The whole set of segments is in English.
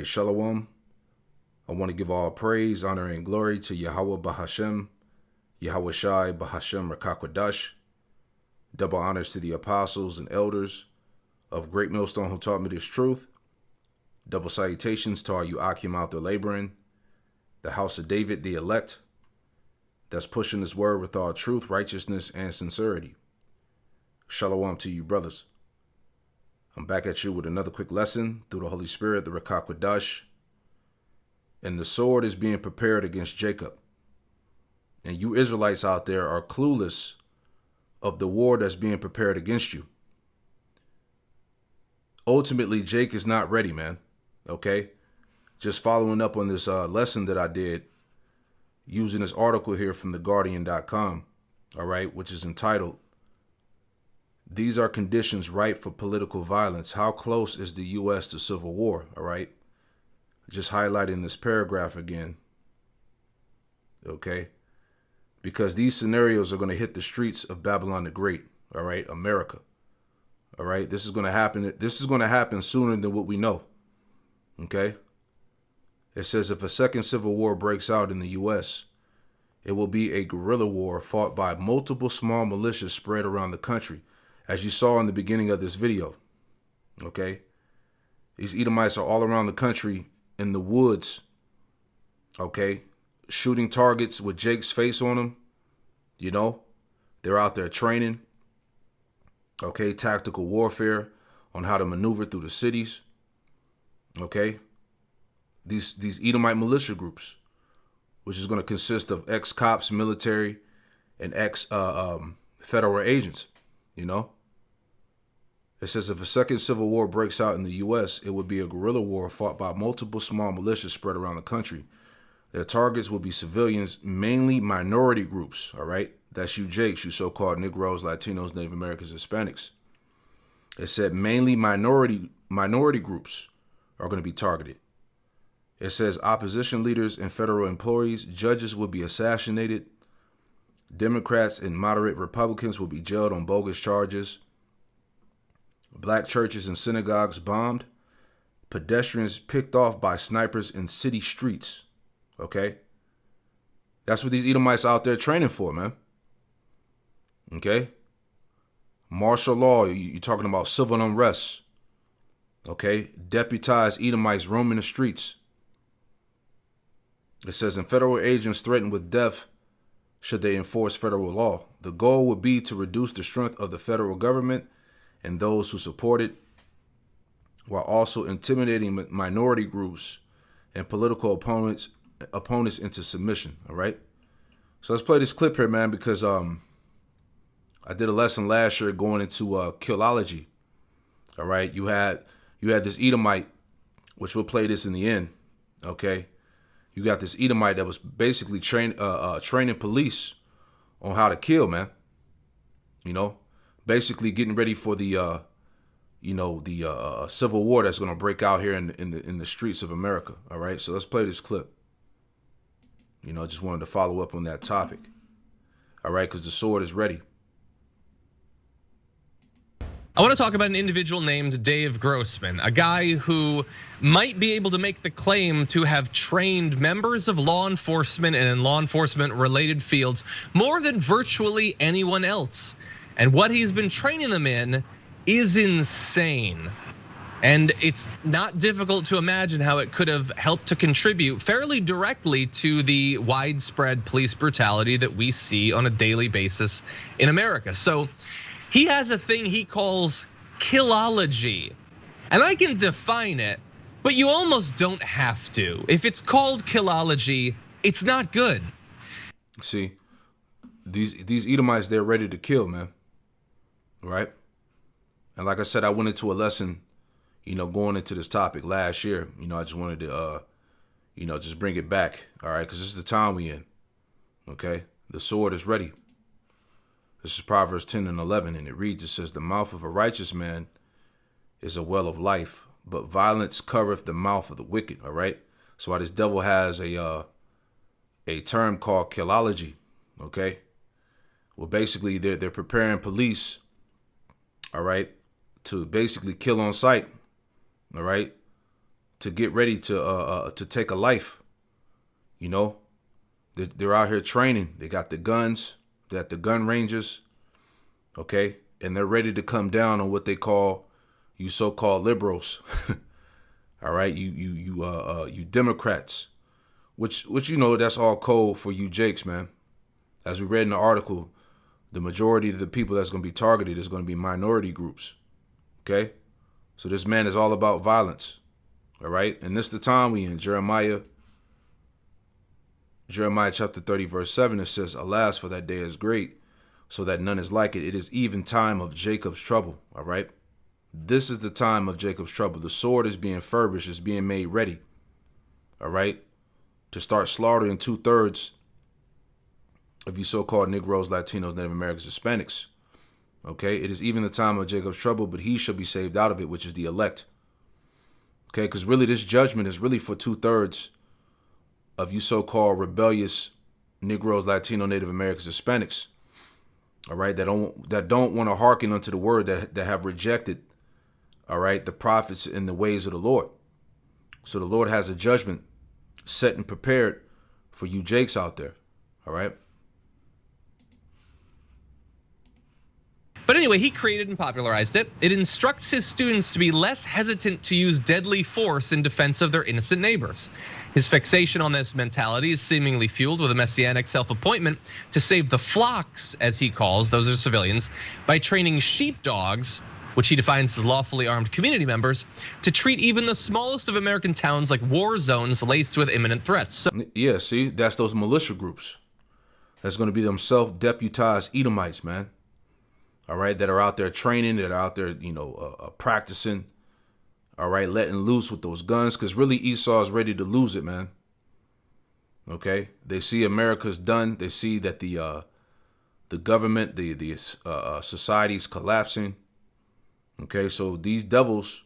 right, Shalom. I want to give all praise, honor, and glory to Yahweh Bahashem, Yahweh Shai Bahashem Rakakwadash. Double honors to the apostles and elders of Great Millstone who taught me this truth. Double salutations to all you Akim out there laboring, the house of David, the elect, that's pushing this word with all truth, righteousness, and sincerity. Shalom to you, brothers. I'm back at you with another quick lesson through the Holy Spirit, the Rakakwadash. And the sword is being prepared against Jacob. And you Israelites out there are clueless of the war that's being prepared against you. Ultimately, Jake is not ready, man. Okay? Just following up on this lesson that I did using this article here from theguardian.com, all right, which is entitled, "These are conditions ripe for political violence. How close is the U.S. to civil war?" All right? Just highlighting this paragraph again. Okay? Because these scenarios are going to hit the streets of Babylon the Great, all right, America. All right? This is going to happen. This is going to happen sooner than what we know. Okay? It says if a second civil war breaks out in the U.S., it will be a guerrilla war fought by multiple small militias spread around the country, as you saw in the beginning of this video. Okay? These Edomites are all around the country in the woods, okay, shooting targets with Jake's face on them. You know, they're out there training, okay, tactical warfare on how to maneuver through the cities, okay. These Edomite militia groups, which is going to consist of ex-cops, military, and ex-federal agents, you know. It says if a second civil war breaks out in the U.S., it would be a guerrilla war fought by multiple small militias spread around the country. Their targets will be civilians, mainly minority groups, all right? That's you Jakes, you so-called Negroes, Latinos, Native Americans, Hispanics. It said mainly minority groups are going to be targeted. It says opposition leaders and federal employees, judges will be assassinated. Democrats and moderate Republicans will be jailed on bogus charges. Black churches and synagogues bombed. Pedestrians picked off by snipers in city streets. Okay? That's what these Edomites out there training for, man. Okay? Martial law, you're talking about civil unrest. Okay? Deputized Edomites roaming the streets. It says, and federal agents threatened with death should they enforce federal law. The goal would be to reduce the strength of the federal government and those who support it, while also intimidating minority groups and political opponents into submission. All right. So let's play this clip here, man, because I did a lesson last year going into Llology. All right. You had this Edomite, which we'll play this in the end. Okay. You got this Edomite that was basically training police on how to kill, man. You know, basically getting ready for the civil war that's going to break out here in the streets of America. All right, so let's play this clip. You know, just wanted to follow up on that topic. All right, because the sword is ready. I want to talk about an individual named Dave Grossman, a guy who might be able to make the claim to have trained members of law enforcement and in law enforcement related fields more than virtually anyone else. And what he's been training them in is insane. And it's not difficult to imagine how it could have helped to contribute fairly directly to the widespread police brutality that we see on a daily basis in America. So he has a thing he calls Llology. And I can define it, but you almost don't have to. If it's called Llology, it's not good. See, these Edomites, they're ready to kill, man. Right? And like I said, I went into a lesson, you know, going into this topic last year. You know, I just wanted to, just bring it back. All right? Because this is the time we in. Okay? The sword is ready. This is Proverbs 10 and 11. And it reads, it says, the mouth of a righteous man is a well of life, but violence covereth the mouth of the wicked. All right? So why this devil has a term called Llology. Okay? Well, basically, they're preparing police, all right, to basically kill on sight, all right, to get ready to take a life. You know, they're out here training. They got the guns. They're at the gun ranges. Okay, and they're ready to come down on what they call you so-called liberals. All right, you Democrats, which you know that's all code for you Jakes, man. As we read in the article, the majority of the people that's going to be targeted is going to be minority groups. Okay, so this man is all about violence. All right, and this is the time we in Jeremiah chapter 30 verse 7. It says, "Alas, for that day is great, so that none is like it. It is even time of Jacob's trouble." All right. This is the time of Jacob's trouble. The sword is being furbished, is being made ready. All right. To start slaughtering 2/3 of you so-called Negroes, Latinos, Native Americans, Hispanics. Okay. It is even the time of Jacob's trouble, but he shall be saved out of it, which is the elect. Okay. Because really this judgment is really for 2/3 of you so-called rebellious Negroes, Latino, Native Americans, Hispanics. All right, that don't want to hearken unto the word, that have rejected, all right, the prophets and the ways of the Lord. So the Lord has a judgment set and prepared for you Jakes out there. All right. But anyway, he created and popularized it. It instructs his students to be less hesitant to use deadly force in defense of their innocent neighbors. His fixation on this mentality is seemingly fueled with a messianic self-appointment to save the flocks, as he calls, those are civilians, by training sheepdogs, which he defines as lawfully armed community members, to treat even the smallest of American towns like war zones laced with imminent threats. So yeah, see, that's those militia groups. That's going to be them self-deputized Edomites, man. All right, that are out there training, that are out there, practicing. All right, letting loose with those guns, because really Esau is ready to lose it, man. Okay, they see America's done. They see that the government, the society's collapsing. Okay, so these devils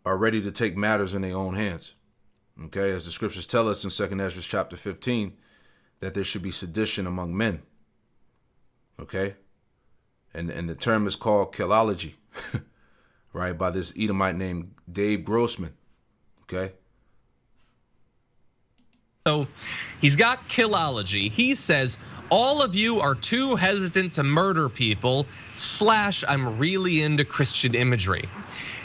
are ready to take matters in their own hands. Okay, as the scriptures tell us in 2 Ezra chapter 15, that there should be sedition among men. Okay, and the term is called Llology. Right, by this Edomite named Dave Grossman. Okay. So he's got Llology. He says, all of you are too hesitant to murder people, / I'm really into Christian imagery.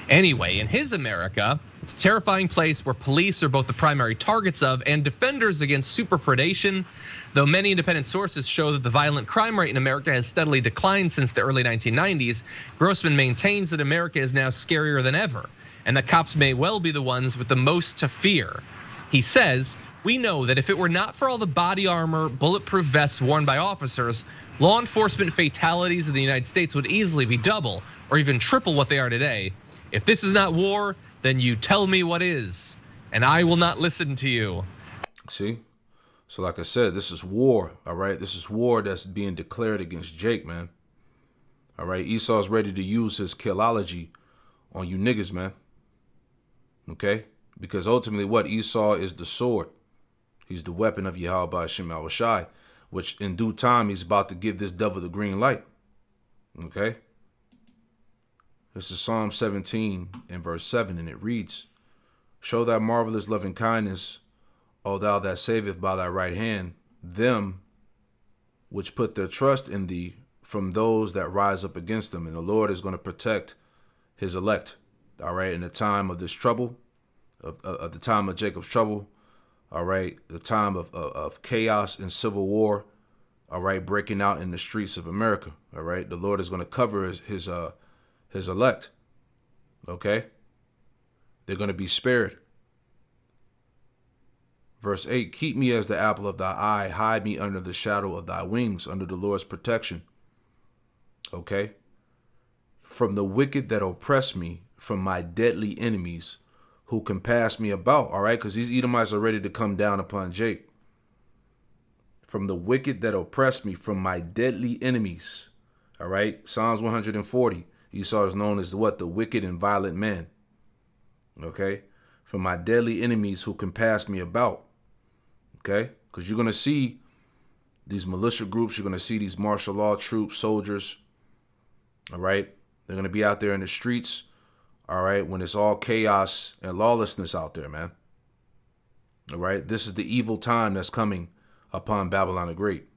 Anyway, in his America, it's a terrifying place where police are both the primary targets of and defenders against super predation. Though many independent sources show that the violent crime rate in America has steadily declined since the early 1990s, Grossman maintains that America is now scarier than ever, and that cops may well be the ones with the most to fear. He says, we know that if it were not for all the body armor, bulletproof vests worn by officers, law enforcement fatalities in the United States would easily be double or even triple what they are today. If this is not war, then you tell me what is, and I will not listen to you. See? So like I said, this is war, all right? This is war that's being declared against Jake, man. All right, Esau's ready to use his Llology on you niggas, man. Okay? Because ultimately what? Esau is the sword. He's the weapon of Yahweh Hashem Shai, which in due time he's about to give this devil the green light. Okay? This is Psalm 17 and verse 7, and it reads, "Show thy marvelous loving kindness, O thou that saveth by thy right hand, them which put their trust in thee from those that rise up against them." And the Lord is going to protect his elect, all right, in the time of this trouble, of the time of Jacob's trouble, all right, the time of chaos and civil war, all right, breaking out in the streets of America, all right. The Lord is going to cover his elect, okay? They're going to be spared. Verse 8, "Keep me as the apple of thy eye, hide me under the shadow of thy wings, under the Lord's protection." Okay? "From the wicked that oppress me, from my deadly enemies who compass me about." All right, because these Edomites are ready to come down upon Jake. "From the wicked that oppress me, from my deadly enemies." All right, Psalms 140. Esau is known as what? The wicked and violent man. Okay? "From my deadly enemies who compass me about." Okay? Because you're going to see these militia groups. You're going to see these martial law troops, soldiers. All right? They're going to be out there in the streets. all right, when it's all chaos and lawlessness out there, man. All right, this is the evil time that's coming upon Babylon the Great.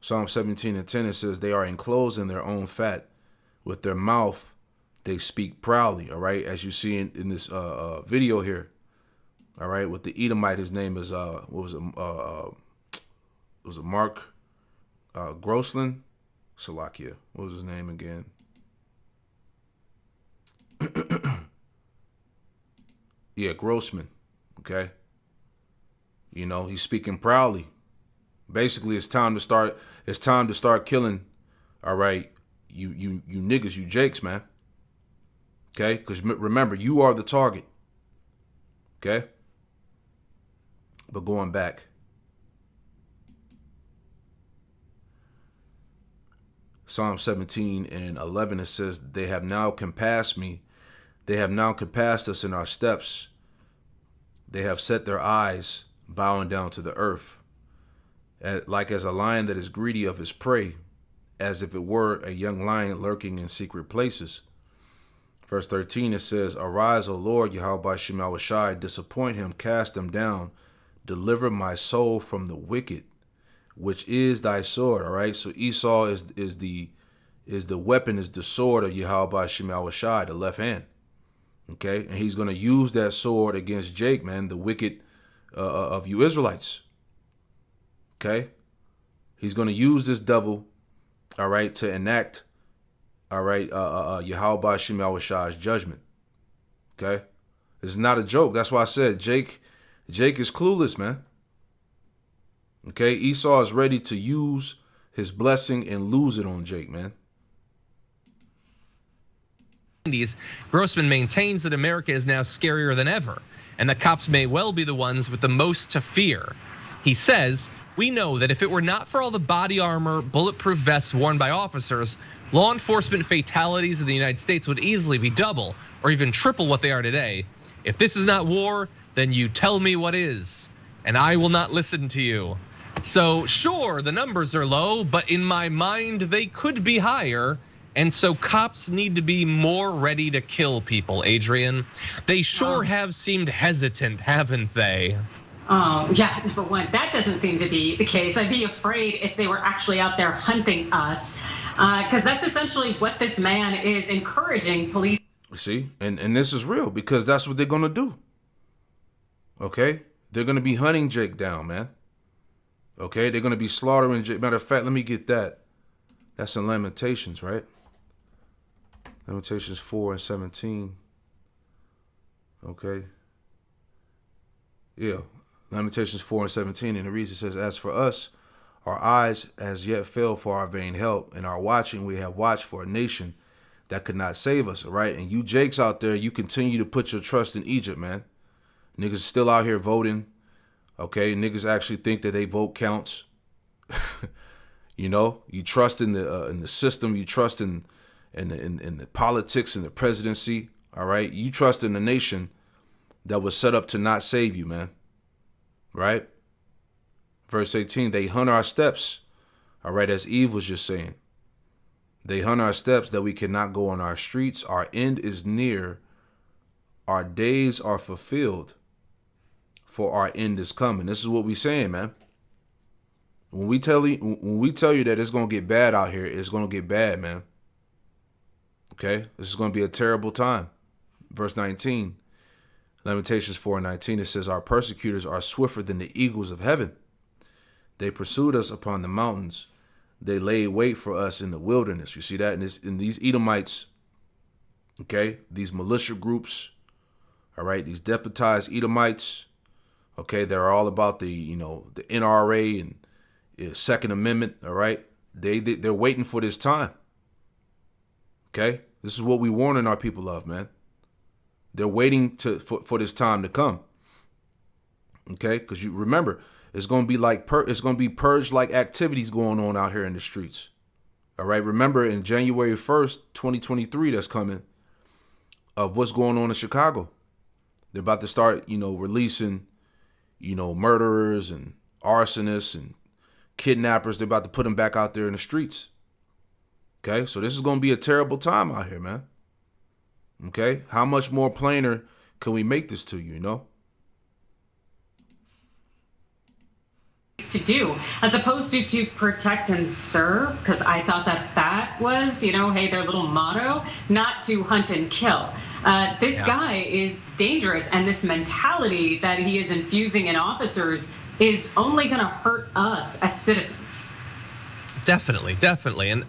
Psalm 17:10, it says, they are enclosed in their own fat. With their mouth, they speak proudly. All right, as you see in this video here. All right, with the Edomite, his name is what was it Mark Grossland? Salakia. What was his name again? Yeah, Grossman. Okay. You know, he's speaking proudly. Basically, it's time to start killing, all right, you niggas, you jakes, man. Okay? Because remember, you are the target. Okay? But going back. Psalm 17:11, it says, they have now compassed me. They have now compassed us in our steps. They have set their eyes, bowing down to the earth. Like as a lion that is greedy of his prey, as if it were a young lion lurking in secret places. Verse 13, it says, arise, O Lord, Yahweh Shem Shai, disappoint him, cast him down, deliver my soul from the wicked, which is thy sword. All right, so Esau is the weapon, is the sword of Yahweh Shem Shai, the left hand. Okay, and he's going to use that sword against Jake, man, the wicked of you Israelites. Okay, he's going to use this devil, all right, to enact, all right, Yahweh Shem Shai's judgment. Okay, it's not a joke. That's why I said Jake is clueless, man. Okay, Esau is ready to use his blessing and lose it on Jake, man. Grossman maintains that America is now scarier than ever, and that cops may well be the ones with the most to fear. He says, we know that if it were not for all the body armor, bulletproof vests worn by officers, law enforcement fatalities in the United States would easily be double or even triple what they are today. If this is not war, then you tell me what is, and I will not listen to you. So sure, the numbers are low, but in my mind, they could be higher. And so cops need to be more ready to kill people, Adrian. They sure have seemed hesitant, haven't they? Oh, yeah, number one, that doesn't seem to be the case. I'd be afraid if they were actually out there hunting us, because that's essentially what this man is encouraging police. See, and this is real because that's what they're going to do. Okay? They're going to be hunting Jake down, man. Okay? They're going to be slaughtering Jake. Matter of fact, let me get that. That's in Lamentations, right? Lamentations 4:17. Okay. Yeah. Lamentations 4:17. And it reads, it says, as for us, our eyes as yet fail for our vain help, and our watching we have watched for a nation that could not save us. All right. And you Jakes out there, you continue to put your trust in Egypt, man. Niggas still out here voting. Okay. Niggas actually think that they vote counts. You know, you trust in the system, you trust in the politics and the presidency. All right. You trust in the nation that was set up to not save you, man. Right. Verse 18, they hunt our steps. All right. As Eve was just saying, they hunt our steps that we cannot go on our streets. Our end is near. Our days are fulfilled, for our end is coming. This is what we're saying, man. When we tell you that it's gonna get bad out here, it's gonna get bad, man. Okay, this is gonna be a terrible time. Verse 19, Lamentations 4:19, it says, our persecutors are swifter than the eagles of heaven. They pursued us upon the mountains. They laid wait for us in the wilderness. You see that in these Edomites, okay, these militia groups, all right, these deputized Edomites, okay, they're all about the NRA and Second Amendment, all right? They're waiting for this time. Okay? This is what we warning our people of, man. They're waiting for this time to come. Okay? Because you remember, it's gonna be purge like activities going on out here in the streets. All right. Remember in January 1st, 2023, that's coming, of what's going on in Chicago. They're about to start, releasing, murderers and arsonists and kidnappers. They're about to put them back out there in the streets. Okay, so this is going to be a terrible time out here, man. Okay? How much more plainer can we make this to you, you know? To do, as opposed to protect and serve, because I thought that was, hey, their little motto, not to hunt and kill. This guy is dangerous, and this mentality that he is infusing in officers is only going to hurt us as citizens. Definitely. And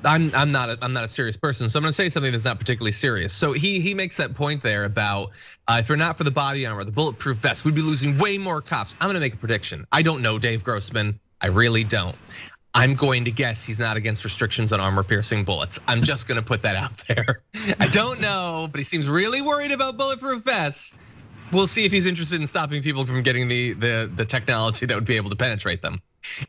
I'm not a serious person, so I'm going to say something that's not particularly serious. So he makes that point there about if you're not for the body armor, the bulletproof vest, we'd be losing way more cops. I'm going to make a prediction. I don't know Dave Grossman. I really don't. I'm going to guess he's not against restrictions on armor-piercing bullets. I'm just going to put that out there. I don't know, but he seems really worried about bulletproof vests. We'll see if he's interested in stopping people from getting the technology that would be able to penetrate them.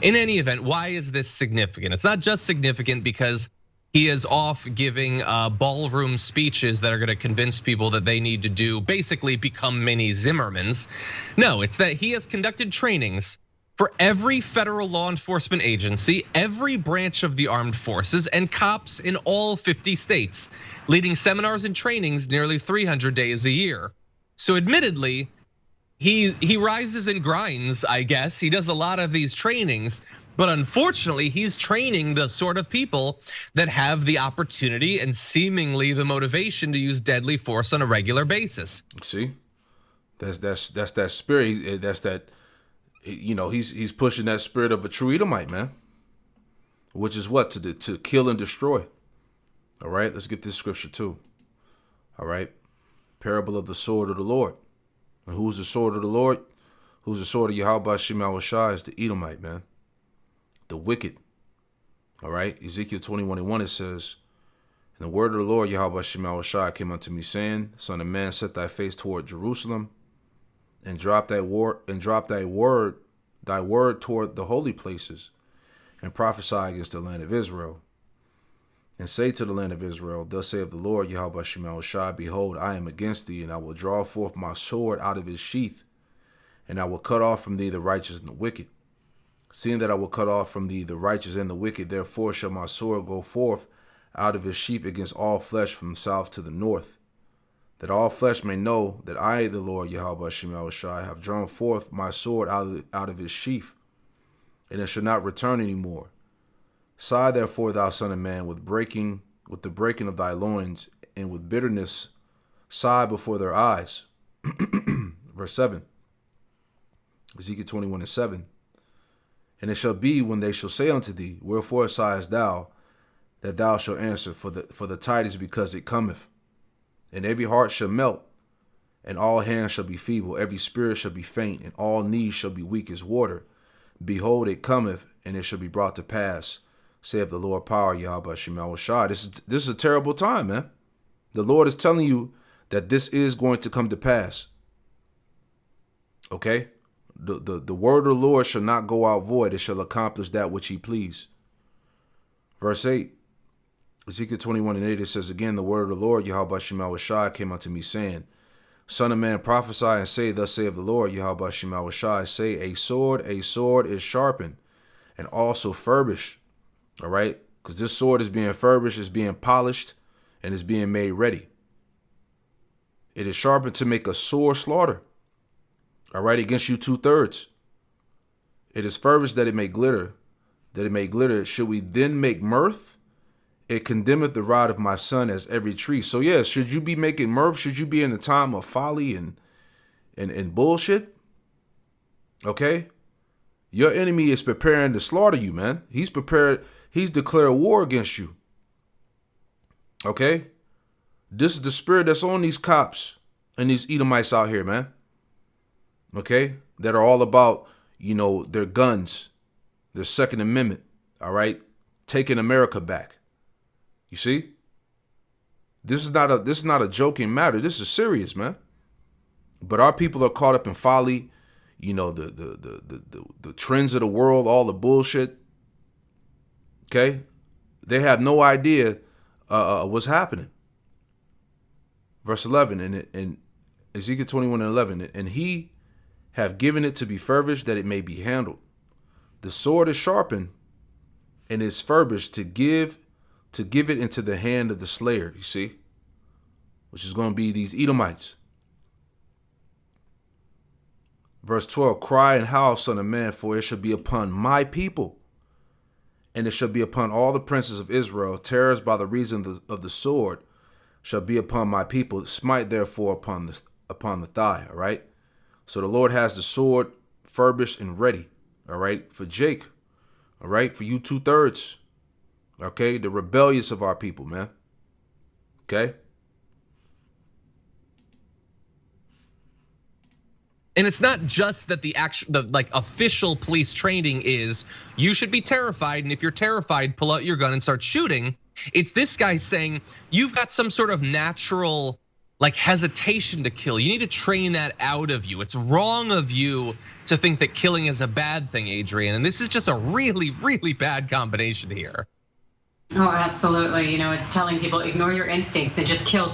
In any event, why is this significant? It's not just significant because he is off giving ballroom speeches that are going to convince people that they need to basically become mini Zimmermans. No, it's that he has conducted trainings for every federal law enforcement agency, every branch of the armed forces, and cops in all 50 states, leading seminars and trainings nearly 300 days a year. So admittedly, he rises and grinds, I guess. He does a lot of these trainings, but unfortunately, he's training the sort of people that have the opportunity and seemingly the motivation to use deadly force on a regular basis. See, that's that spirit. That's that. He's pushing that spirit of a true Edomite, man. Which is what to kill and destroy. All right, let's get this scripture too. All right, parable of the sword of the Lord. And who's the sword of the Lord? Who's the sword of Yahweh Shema Shai? Is the Edomite, man. The wicked. All right. Ezekiel 21:1, it says, and the word of the Lord Yahweh Shema Shai came unto me, saying, Son of man, set thy face toward Jerusalem, and drop thy word toward the holy places, and prophesy against the land of Israel. And say to the land of Israel, thus saith the Lord Yahweh Shema Shai, behold, I am against thee, and I will draw forth my sword out of his sheath, and I will cut off from thee the righteous and the wicked. Seeing that I will cut off from thee the righteous and the wicked, therefore shall my sword go forth out of his sheath against all flesh from south to the north, that all flesh may know that I, the Lord Yahweh Shema Shai, have drawn forth my sword out of his sheath, and it shall not return any more. Sigh therefore, thou son of man, with the breaking of thy loins, and with bitterness sigh before their eyes. Verse 7, Ezekiel 21:7. And it shall be when they shall say unto thee, wherefore sighest thou, that thou shalt answer, for the tidings because it cometh. And every heart shall melt, and all hands shall be feeble, every spirit shall be faint, and all knees shall be weak as water. Behold, it cometh, and it shall be brought to pass, saith the Lord power, Yahweh Shema Shai. This is a terrible time, man. The Lord is telling you that this is going to come to pass. Okay? The word of the Lord shall not go out void. It shall accomplish that which he please. Verse 8, Ezekiel 21:8, it says, again, the word of the Lord, Yahweh Shema Shai, came unto me, saying, Son of man, prophesy and say, thus saith the Lord, Yahweh Shema Shai, say, a sword is sharpened, and also furbished. All right? Because this sword is being furbished, is being polished, and is being made ready. It is sharpened to make a sore slaughter. All right, against you 2/3. It is furbished that it may glitter, Should we then make mirth? It condemneth the rod of my son as every tree. So yes, should you be making mirth? Should you be in the time of folly and bullshit? Okay? Your enemy is preparing to slaughter you, man. He's prepared. He's declared war against you. Okay? This is the spirit that's on these cops and these Edomites out here, man. Okay? That are all about, their guns, their Second Amendment, all right? Taking America back. You see? This is not a joking matter. This is serious, man. But our people are caught up in folly, the trends of the world, all the bullshit. Okay? They have no idea what's happening. Verse 11, and Ezekiel 21:11, and he have given it to be furbished that it may be handled. The sword is sharpened and is furbished to to give it into the hand of the slayer, you see, which is going to be these Edomites. Verse 12, cry and howl, son of man, for it shall be upon my people, and it shall be upon all the princes of Israel. Terrors by the reason of the sword shall be upon my people. Smite therefore upon the thigh, all right? So the Lord has the sword furbished and ready, all right, for Jake, all right, for you 2/3, okay, the rebellious of our people, man, okay? And it's not just that the official police training is you should be terrified, and if you're terrified, pull out your gun and start shooting. It's this guy saying you've got some sort of natural hesitation to kill. You need to train that out of you. It's wrong of you to think that killing is a bad thing, Adrian. And this is just a really, really bad combination here. Oh, absolutely. It's telling people ignore your instincts and just kill.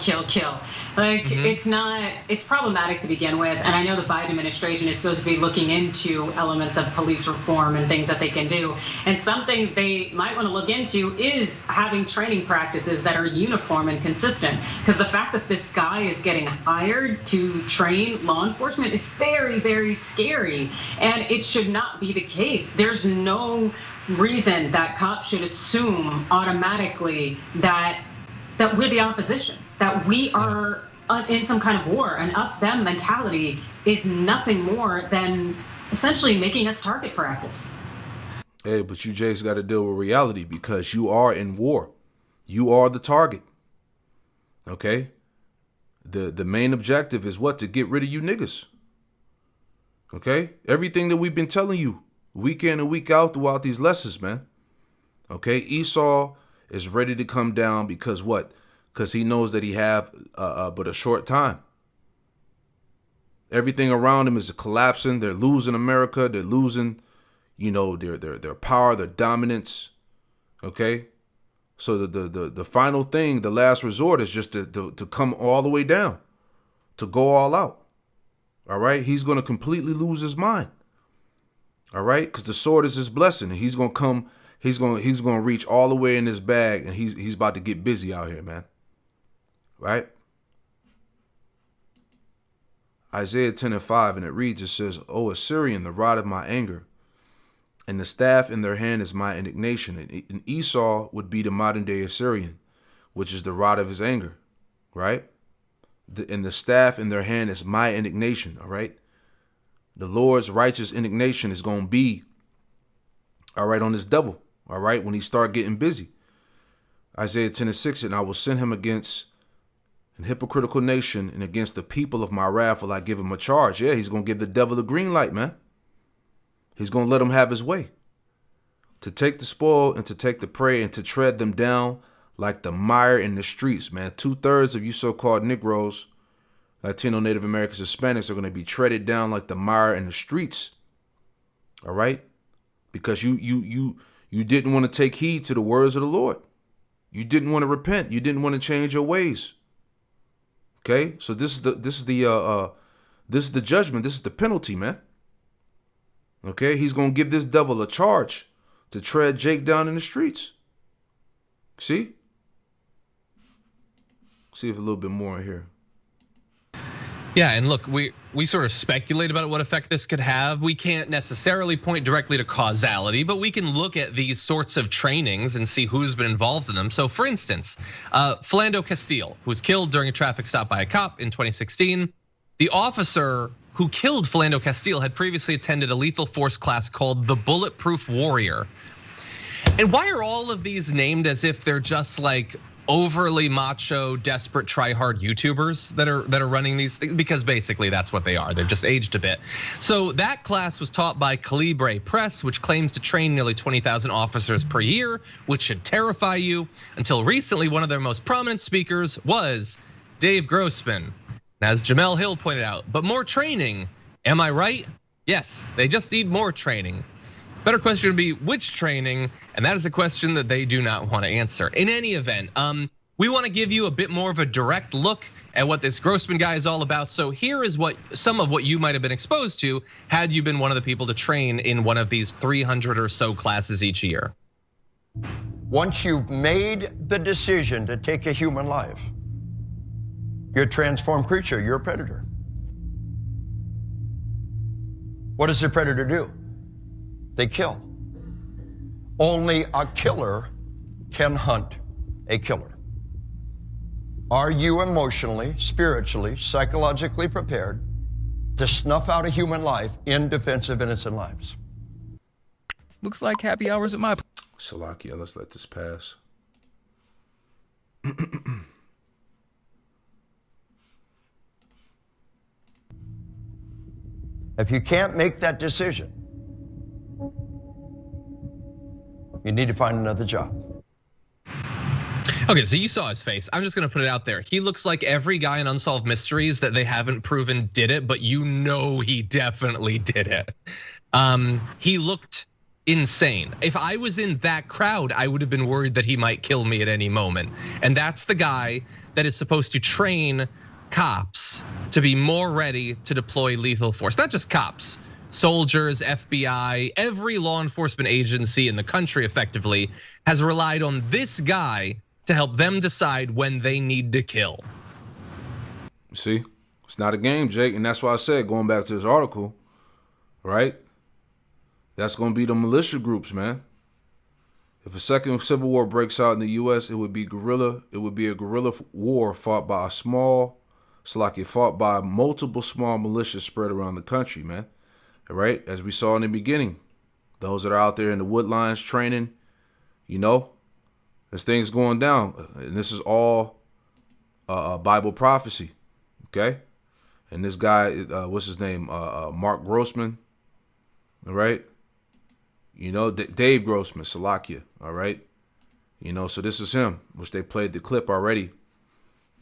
It's problematic to begin with. And I know the Biden administration is supposed to be looking into elements of police reform and things that they can do. And something they might want to look into is having training practices that are uniform and consistent. Because the fact that this guy is getting hired to train law enforcement is very, very scary. And it should not be the case. There's no reason that cops should assume automatically that we're the opposition, that we are in some kind of war, and us-them mentality is nothing more than essentially making us target practice. Hey, but you just got to deal with reality, because you are in war. You are the target. Okay? The main objective is what? To get rid of you niggas. Okay? Everything that we've been telling you week in and week out throughout these lessons, man. Okay, Esau is ready to come down because what? Because he knows that he have but a short time. Everything around him is collapsing. They're losing America. They're losing, their power, their dominance. Okay, so the final thing, the last resort, is just to come all the way down, to go all out. All right, he's going to completely lose his mind. All right, because the sword is his blessing, and he's gonna come. He's gonna reach all the way in his bag, and he's about to get busy out here, man. Right? Isaiah 10:5, and it reads, it says, "O Assyrian, the rod of my anger, and the staff in their hand is my indignation." And Esau would be the modern day Assyrian, which is the rod of his anger, right? And the staff in their hand is my indignation. All right. The Lord's righteous indignation is going to be, all right, on this devil, all right, when he start getting busy. Isaiah 10:6, and I will send him against an hypocritical nation, and against the people of my wrath will I give him a charge. Yeah, he's going to give the devil the green light, man. He's going to let him have his way. To take the spoil and to take the prey and to tread them down like the mire in the streets, man. 2/3 of you so-called Negroes, Latino, Native Americans, Hispanics are going to be treaded down like the mire in the streets. All right? Because you didn't want to take heed to the words of the Lord. You didn't want to repent. You didn't want to change your ways. Okay? So this is the judgment. This is the penalty, man. Okay? He's going to give this devil a charge to tread Jake down in the streets. See? See if a little bit more in here. Yeah, and look, we sort of speculate about what effect this could have. We can't necessarily point directly to causality, but we can look at these sorts of trainings and see who's been involved in them. So for instance, Philando Castile, who was killed during a traffic stop by a cop in 2016. The officer who killed Philando Castile had previously attended a lethal force class called the Bulletproof Warrior. And why are all of these named as if they're just like overly macho, desperate, try-hard YouTubers that are running these things? Because basically that's what they are. They've just aged a bit. So that class was taught by Calibre Press, which claims to train nearly 20,000 officers per year, which should terrify you. Until recently, one of their most prominent speakers was Dave Grossman. As Jamel Hill pointed out, but more training, am I right? Yes, they just need more training. Better question would be which training, and that is a question that they do not want to answer. In any event, we want to give you a bit more of a direct look at what this Grossman guy is all about. So here is some of what you might have been exposed to had you been one of the people to train in one of these 300 or so classes each year. Once you've made the decision to take a human life, you're a transformed creature. You're a predator. What does a predator do? They kill. Only a killer can hunt a killer. Are you emotionally, spiritually, psychologically prepared to snuff out a human life in defense of innocent lives? Looks like happy hours at my... Salakia, let's let this pass. If you can't make that decision, you need to find another job. Okay, so you saw his face. I'm just gonna put it out there. He looks like every guy in Unsolved Mysteries that they haven't proven did it, but you know he definitely did it. He looked insane. If I was in that crowd, I would have been worried that he might kill me at any moment. And that's the guy that is supposed to train cops to be more ready to deploy lethal force. Not just cops, soldiers, FBI, every law enforcement agency in the country effectively has relied on this guy to help them decide when they need to kill. See, it's not a game, Jake. And that's why I said, going back to this article, right? That's going to be the militia groups, man. If a second civil war breaks out in the U.S., it would be guerrilla. It would be a guerrilla war fought by fought by multiple small militias spread around the country, man. All right, as we saw in the beginning, those that are out there in the woodlines training, you know, as things going down, and this is all Bible prophecy, okay? And this guy, what's his name? Mark Grossman, all right? You know, Dave Grossman, Salakia, all right? You know, so this is him, which they played the clip already,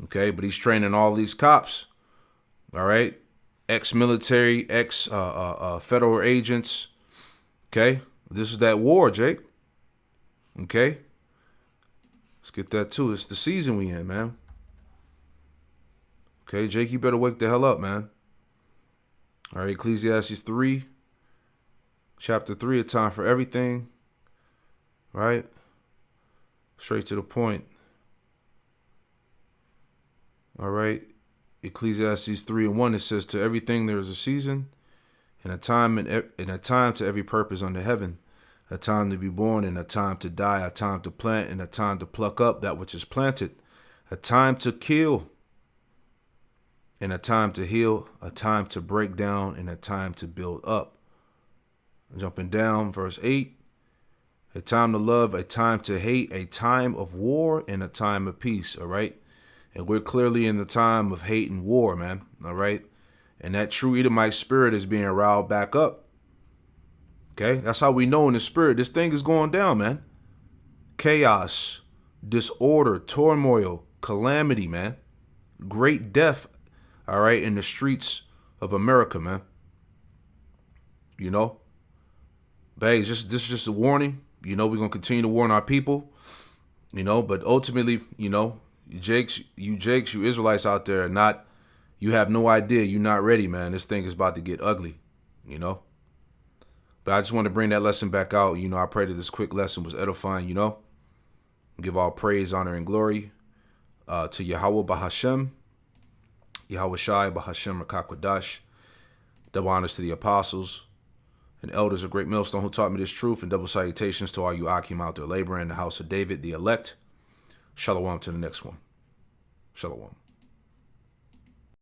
okay? But he's training all these cops, all right? Ex-military, federal agents, okay? This is that war, Jake, okay? Let's get that too. It's the season we in, man. Okay, Jake, you better wake the hell up, man. All right, Ecclesiastes 3. Chapter 3, a time for everything. Right? Straight to the point. All right. Ecclesiastes 3:1, it says, to everything there is a season, and a time to every purpose under heaven. A time to be born and a time to die, a time to plant and a time to pluck up that which is planted, a time to kill and a time to heal, a time to break down and a time to build up. Jumping down, verse 8, a time to love, a time to hate, a time of war and a time of peace, all right? And we're clearly in the time of hate and war, man, all right? And that true Edomite spirit is being riled back up. Okay, that's how we know in the spirit this thing is going down, man. Chaos, disorder, turmoil, calamity, man. Great death, all right, in the streets of America, man. You know? But hey, this is just a warning. You know, we're going to continue to warn our people. You know, but ultimately, you know, you Israelites out there are not, you have no idea. You're not ready, man. This thing is about to get ugly, you know? But I just want to bring that lesson back out. You know, I pray that this quick lesson was edifying, you know. Give all praise, honor, and glory to Yahweh Bahashem, Yahweh Shai Bahashem Rakakwadash. Double honors to the apostles and elders of Great Millstone who taught me this truth, and double salutations to all you Akim out there laboring in the house of David, the elect. Shalom to the next one. Shalom.